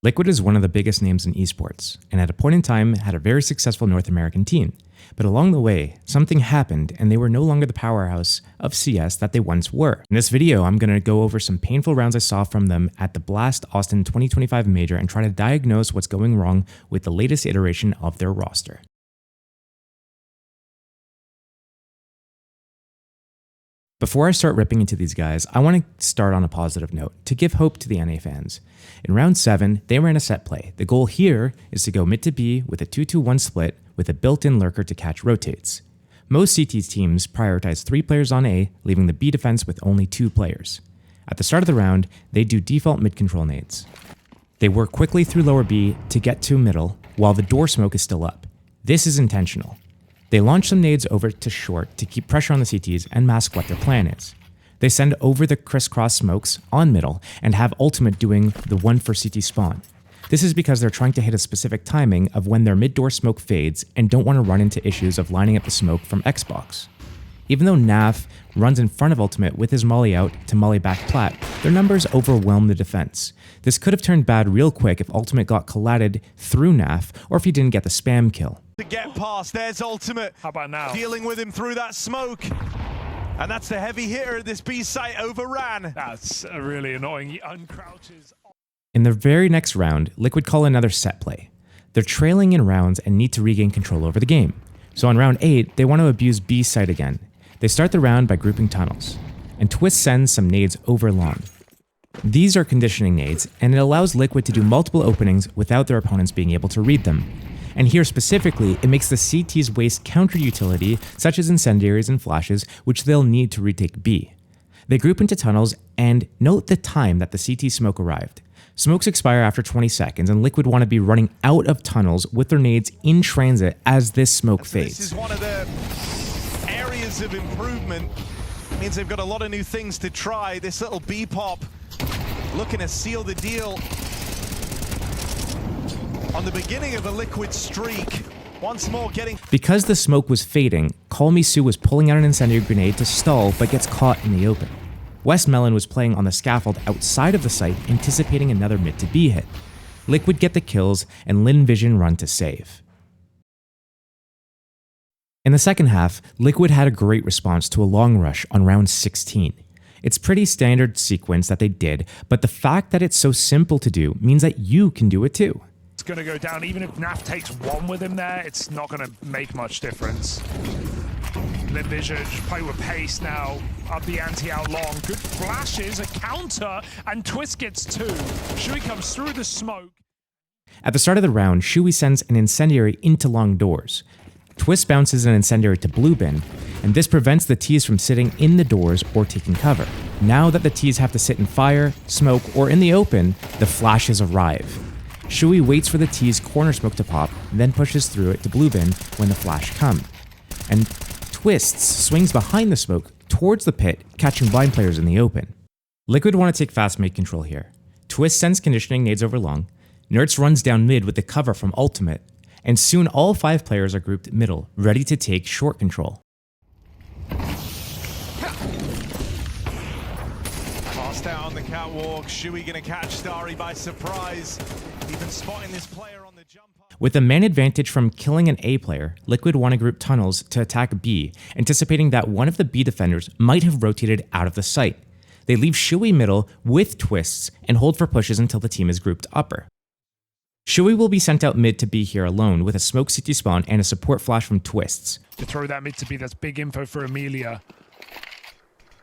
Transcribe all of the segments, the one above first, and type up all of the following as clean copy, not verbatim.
Liquid is one of the biggest names in esports, and at a point in time had a very successful North American team. But along the way, something happened and they were no longer the powerhouse of CS that they once were. In this video, I'm going to go over some painful rounds I saw from them at the Blast Austin 2025 Major and try to diagnose what's going wrong with the latest iteration of their roster. Before I start ripping into these guys, I want to start on a positive note, to give hope to the NA fans. In round 7, they ran a set play. The goal here is to go mid to B with a 2-2-1 split with a built-in lurker to catch rotates. Most CT teams prioritize 3 players on A, leaving the B defense with only 2 players. At the start of the round, they do default mid-control nades. They work quickly through lower B to get to middle, while the door smoke is still up. This is intentional. They launch some nades over to short to keep pressure on the CTs and mask what their plan is. They send over the crisscross smokes on middle and have ultimate doing the one for CT spawn. This is because they're trying to hit a specific timing of when their mid-door smoke fades and don't want to run into issues of lining up the smoke from Xbox. Even though Naf runs in front of ultimate with his molly out to molly back plat, their numbers overwhelm the defense. This could have turned bad real quick if ultimate got collided through Naf or if he didn't get the spam kill. To get past, there's ultimate. How about now? Dealing with him through that smoke. And that's the heavy hitter at this B site, overran. That's really annoying. He uncrouches. In the very next round, Liquid call another set play. They're trailing in rounds and need to regain control over the game. So on round 8, they want to abuse B site again. They start the round by grouping tunnels, and Twist sends some nades over long. These are conditioning nades, and it allows Liquid to do multiple openings without their opponents being able to read them. And here specifically, it makes the CTs waste counter utility such as incendiaries and flashes, which they'll need to retake B. They group into tunnels, and note the time that the CT smoke arrived. Smokes expire after 20 seconds, and Liquid want to be running out of tunnels with their nades in transit as this smoke fades. This is one of the areas of improvement. It means they've got a lot of new things to try. This little B pop looking to seal the deal on the beginning of a Liquid streak. Once more getting... Because the smoke was fading, Call Me Sue was pulling out an incendiary grenade to stall but gets caught in the open. Westmelon was playing on the scaffold outside of the site, anticipating another mid to B hit. Liquid get the kills, and Lynn Vision run to save. In the second half, Liquid had a great response to a long rush on round 16. It's pretty standard sequence that they did, but the fact that it's so simple to do means that you can do it too. It's going to go down. Even if Naf takes one with him there, it's not going to make much difference. Lynn Vision just play with pace now. Up the ante out long. Good flashes, a counter, and Twist gets 2. Shui comes through the smoke. At the start of the round, Shui sends an incendiary into long doors. Twist bounces an incendiary to blue bin, and this prevents the T's from sitting in the doors or taking cover. Now that the T's have to sit in fire, smoke, or in the open, the flashes arrive. Shui waits for the T's corner smoke to pop, then pushes through it to blue bin when the flash comes. And Twists swings behind the smoke towards the pit, catching blind players in the open. Liquid want to take fast mid control here. Twist sends conditioning nades over long, Nerds runs down mid with the cover from ultimate, and soon all 5 players are grouped middle, ready to take short control. Passed out on the catwalk. Shui gonna catch Starry by surprise. Even spotting this player on the jump up. With a man advantage from killing an A player, Liquid want to group tunnels to attack B, anticipating that one of the B defenders might have rotated out of the site. They leave Shui middle with Twists and hold for pushes until the team is grouped upper. Shui will be sent out mid to B here alone with a smoke CT spawn and a support flash from Twists. To throw that mid to B, that's big info for Amelia.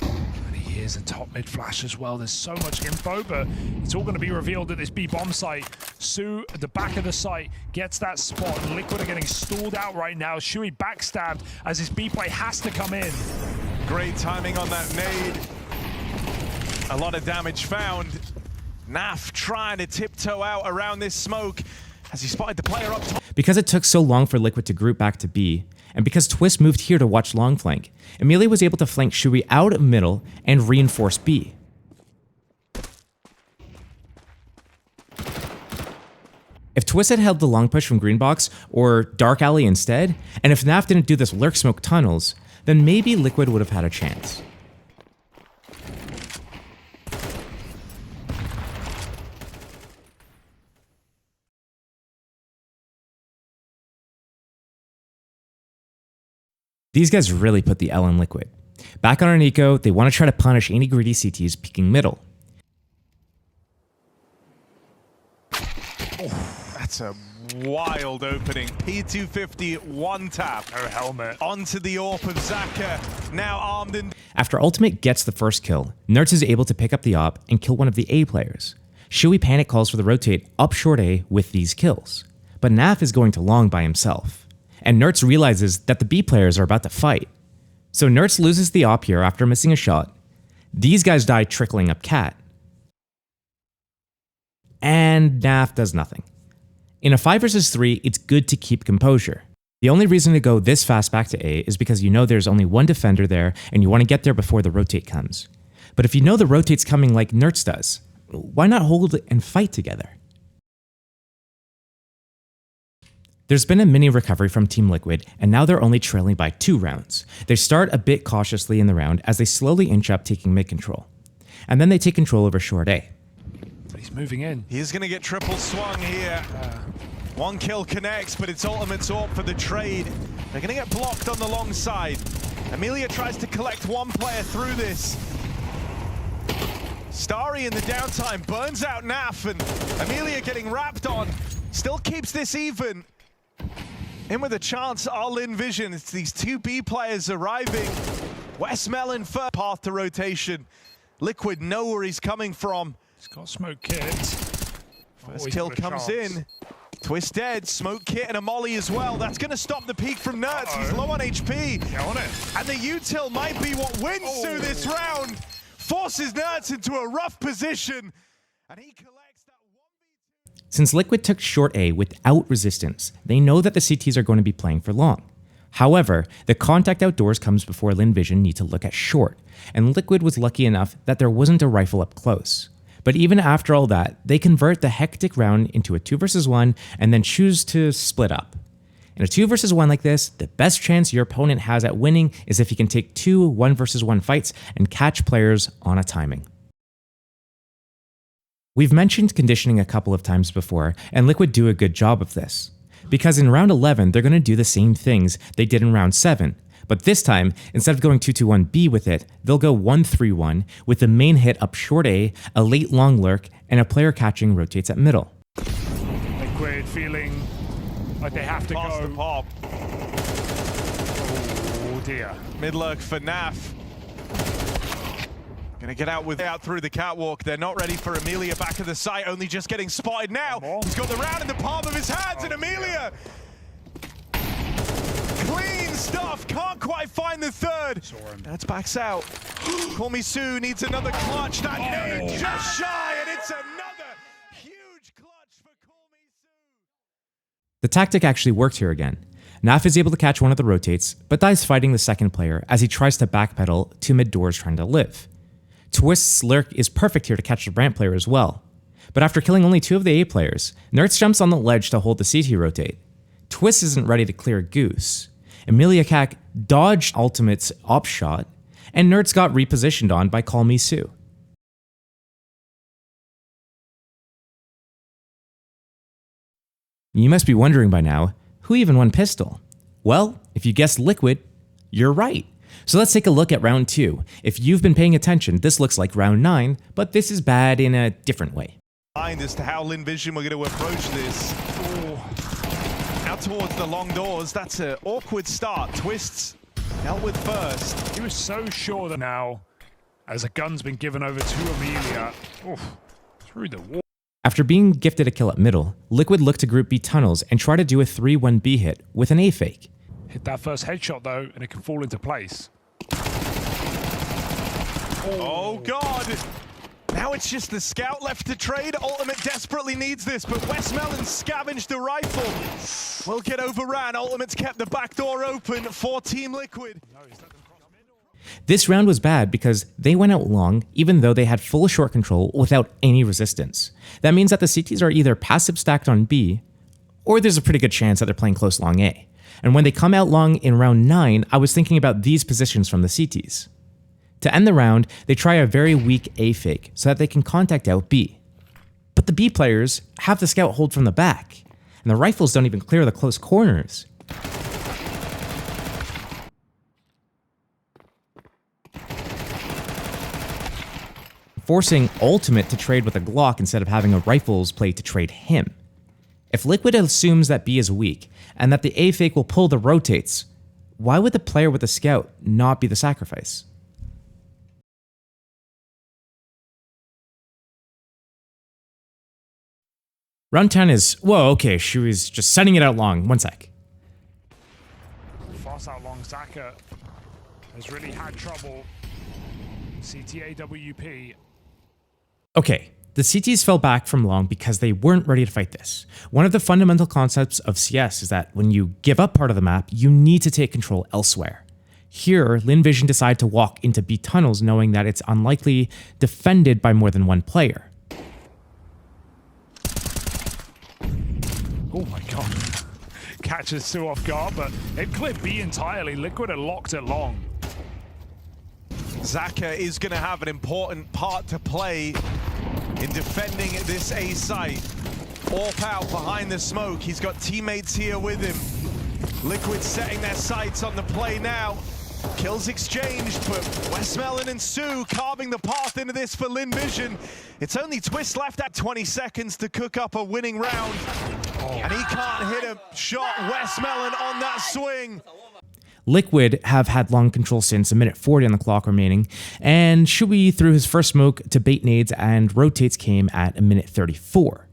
And he is a top mid flash as well. There's so much info, but it's all going to be revealed at this B bomb site. Sue at the back of the site gets that spot. Liquid are getting stalled out right now. Shui backstabbed as his B play has to come in. Great timing on that nade. A lot of damage found. Naf trying to tiptoe out around this smoke as he spotted the player up top. Because it took so long for Liquid to group back to B, and because Twist moved here to watch long flank, Amelia was able to flank Shui out of middle and reinforce B. If Twist had held the long push from Green Box or Dark Alley instead, and if Naf didn't do this lurk smoke tunnels, then maybe Liquid would have had a chance. These guys really put the L in Liquid. Back on our Nico, they want to try to punish any greedy CTs peeking middle. That's a wild opening. P250 one tap. No helmet. Onto the AWP of Zaka. Now armed and... After Ultimate gets the first kill, Nertz is able to pick up the AWP and kill one of the A players. Shui panic calls for the rotate up short A with these kills. But Naf is going to long by himself. And Nertz realizes that the B players are about to fight. So Nertz loses the AWP here after missing a shot. These guys die trickling up Cat. And Naf does nothing. In a 5 versus 3, it's good to keep composure. The only reason to go this fast back to A is because you know there's only one defender there and you want to get there before the rotate comes. But if you know the rotate's coming like Nertz does, why not hold and fight together? There's been a mini recovery from Team Liquid, and now they're only trailing by 2 rounds. They start a bit cautiously in the round as they slowly inch up taking mid control. And then they take control over short A. He's moving in. He's going to get triple swung here. One kill connects, but it's Ultimate's AWP for the trade. They're going to get blocked on the long side. Amelia tries to collect one player through this. Starry in the downtime burns out Naf, and Amelia getting wrapped on. Still keeps this even. In with a chance are Lynn Vision. It's these 2 B players arriving. West Melon first path to rotation. Liquid know where he's coming from. He's got smoke kit. First kill comes in. Twist dead, smoke kit and a molly as well. That's going to stop the peak from Nertz. He's low on HP. Yeah, on it. And the util might be what wins through this round. Forces Nertz into a rough position. And he collects that 1v2. Since Liquid took short A without resistance, they know that the CTs are going to be playing for long. However, the contact outdoors comes before Lynn Vision need to look at short, and Liquid was lucky enough that there wasn't a rifle up close. But even after all that, they convert the hectic round into a 2 versus 1 and then choose to split up. In a 2 versus 1 like this, the best chance your opponent has at winning is if he can take 2 1 versus 1 fights and catch players on a timing. We've mentioned conditioning a couple of times before, and Liquid do a good job of this. Because in round 11, they're going to do the same things they did in round 7. But this time, instead of going 2-2-1-B with it, they'll go 1-3-1 with the main hit up short A, a late long lurk, and a player catching rotates at middle. Liquid feeling like they have to Past go. the pop. Oh dear. Mid lurk for Naf. Gonna get out through the catwalk. They're not ready for Amelia back at the site, only just getting spotted now. He's got the round in the palm of his hands, and Amelia. Clean stuff, can't quite find the third. That's backs out. Call Me Sue needs another clutch. That nade just shy, and it's another huge clutch for Call Me Sue. The tactic actually worked here again. Naf is able to catch one of the rotates, but dies fighting the second player as he tries to backpedal to mid doors trying to live. Twist's lurk is perfect here to catch the ramp player as well. But after killing only 2 of the A players, Nertz jumps on the ledge to hold the CT rotate. Twist isn't ready to clear Goose. Amelia Cac dodged Ultimate's op shot, and Nertz got repositioned on by Call Me Sue. You must be wondering by now, who even won Pistol? Well, if you guessed Liquid, you're right. So let's take a look at round 2. If you've been paying attention, this looks like round 9, but this is bad in a different way. As to how Lynn Vision were going to approach this. Out towards the long doors, that's an awkward start. Twists dealt with first. He was so sure that now, as a gun's been given over to Amelia, through the wall. After being gifted a kill at middle, Liquid looked to group B tunnels and try to do a 3-1-B hit with an A fake. Hit that first headshot though, and it can fall into place. Oh God! Now it's just the scout left to trade. Ultimate desperately needs this, but West Melon scavenged the rifle. Will get overran. Ultimate's kept the back door open for Team Liquid. This round was bad because they went out long even though they had full short control without any resistance. That means that the CTs are either passive stacked on B, or there's a pretty good chance that they're playing close long A. And when they come out long in round 9, I was thinking about these positions from the CTs. To end the round, they try a very weak A fake so that they can contact out B. But the B players have the scout hold from the back, and the rifles don't even clear the close corners. forcing Ultimate to trade with a Glock instead of having a Rifles play to trade him. If Liquid assumes that B is weak, and that the A fake will pull the rotates, why would the player with the scout not be the sacrifice? Round 10 is, whoa, okay, she was just sending it out long. One sec. Fast out long, Zaka has really had trouble. CTAWP. Okay, the CTs fell back from long because they weren't ready to fight this. One of the fundamental concepts of CS is that when you give up part of the map, you need to take control elsewhere. Here, Lynn Vision decided to walk into B tunnels knowing that it's unlikely defended by more than one player. Oh my god. Catches Sue off guard, but it cleared B entirely. Liquid had locked it long. Zaka is going to have an important part to play in defending this A site. Orp out behind the smoke. He's got teammates here with him. Liquid setting their sights on the play now. Kills exchanged, but Westmelon and Sue carving the path into this for Lynn Vision. It's only Twist left at 20 seconds to cook up a winning round. And he can't hit a shot. Westmelon on that swing. Liquid have had long control since a minute 40 on the clock remaining, and Shui threw his first smoke to bait nades and rotates came at a minute 34.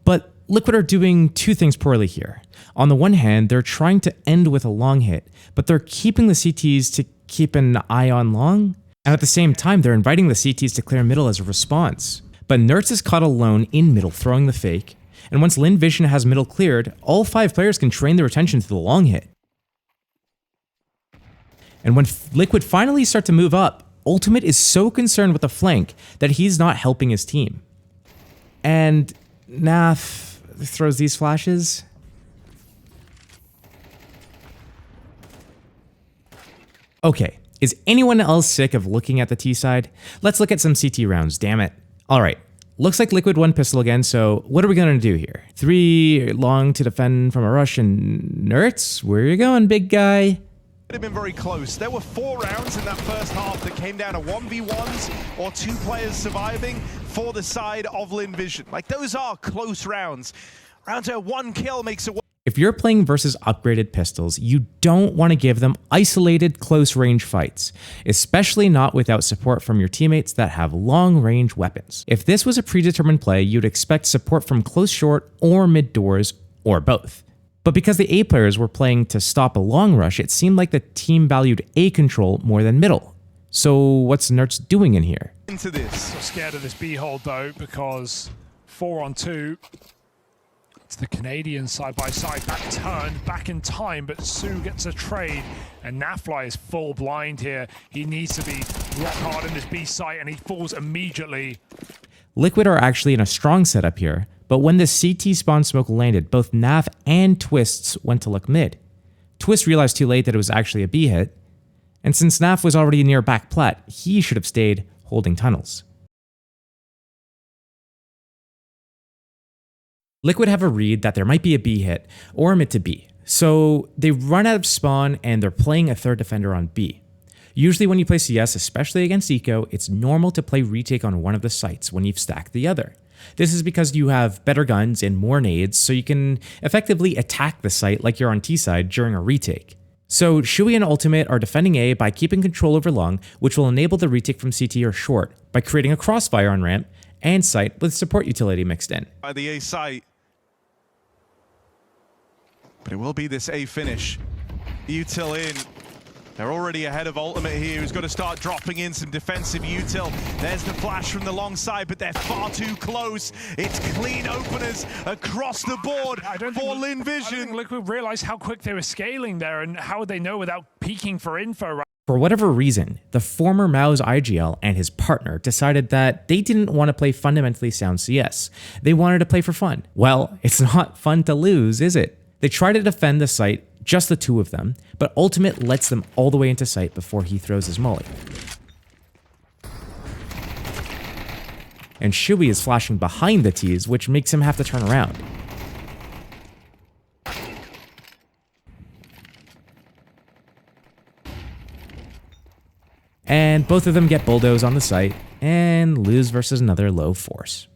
But Liquid are doing two things poorly here. On the one hand, they're trying to end with a long hit, but they're keeping the CTs to keep an eye on long, and at the same time, they're inviting the CTs to clear middle as a response. But Nertz is caught alone in middle throwing the fake, and once Lynn Vision has middle cleared, all 5 players can train their attention to the long hit. And when Liquid finally start to move up, Ultimate is so concerned with the flank that he's not helping his team. And Naf throws these flashes. Okay, is anyone else sick of looking at the T side? Let's look at some CT rounds, damn it. Alright, looks like Liquid won pistol again, so what are we gonna do here? 3 long to defend from a rush and Nertz? Where are you going, big guy? Have been very close. There were 4 rounds in that first half that came down to 1v1s or 2 players surviving for the side of Lynn Vision. Like, those are close rounds. Round to 1 kill makes it. If you're playing versus upgraded pistols, you don't want to give them isolated close range fights, especially not without support from your teammates that have long range weapons. If this was a predetermined play, you'd expect support from close short or mid doors or both. But because the A players were playing to stop a long rush, it seemed like the team valued A control more than middle. So what's Nertz doing in here? Into this. So scared of this B hold though, because 4 on 2. It's the Canadian side by side, back turned, back in time, but Sue gets a trade, and Nafly is full blind here. He needs to be rock hard in this B site, and he falls immediately. Liquid are actually in a strong setup here, but when the CT spawn smoke landed, both Naf and Twists went to look mid. Twist realized too late that it was actually a B hit, and since Naf was already near back plat, he should have stayed holding tunnels. Liquid have a read that there might be a B hit or a mid to B, so they run out of spawn and they're playing a third defender on B. Usually when you play CS, especially against Eco, it's normal to play retake on one of the sites when you've stacked the other. This is because you have better guns and more nades, so you can effectively attack the site like you're on T side during a retake. So Shui and Ultimate are defending A by keeping control over long, which will enable the retake from CT or short by creating a crossfire on ramp and site with support utility mixed in. By the A site. But it will be this A finish. Util in. They're already ahead of Ultimate here, who's got to start dropping in some defensive util. There's the flash from the long side, but they're far too close. It's clean openers across the board for Lynn Vision. I don't think Liquid realized how quick they were scaling there, and how would they know without peeking for info? For whatever reason, the former Mao's IGL and his partner decided that they didn't want to play fundamentally sound CS. They wanted to play for fun. Well, it's not fun to lose, is it? They try to defend the site, just the 2 of them, but Ultimate lets them all the way into sight before he throws his molly. And Shui is flashing behind the T's, which makes him have to turn around. And both of them get bulldoze on the site. and lose versus another low force.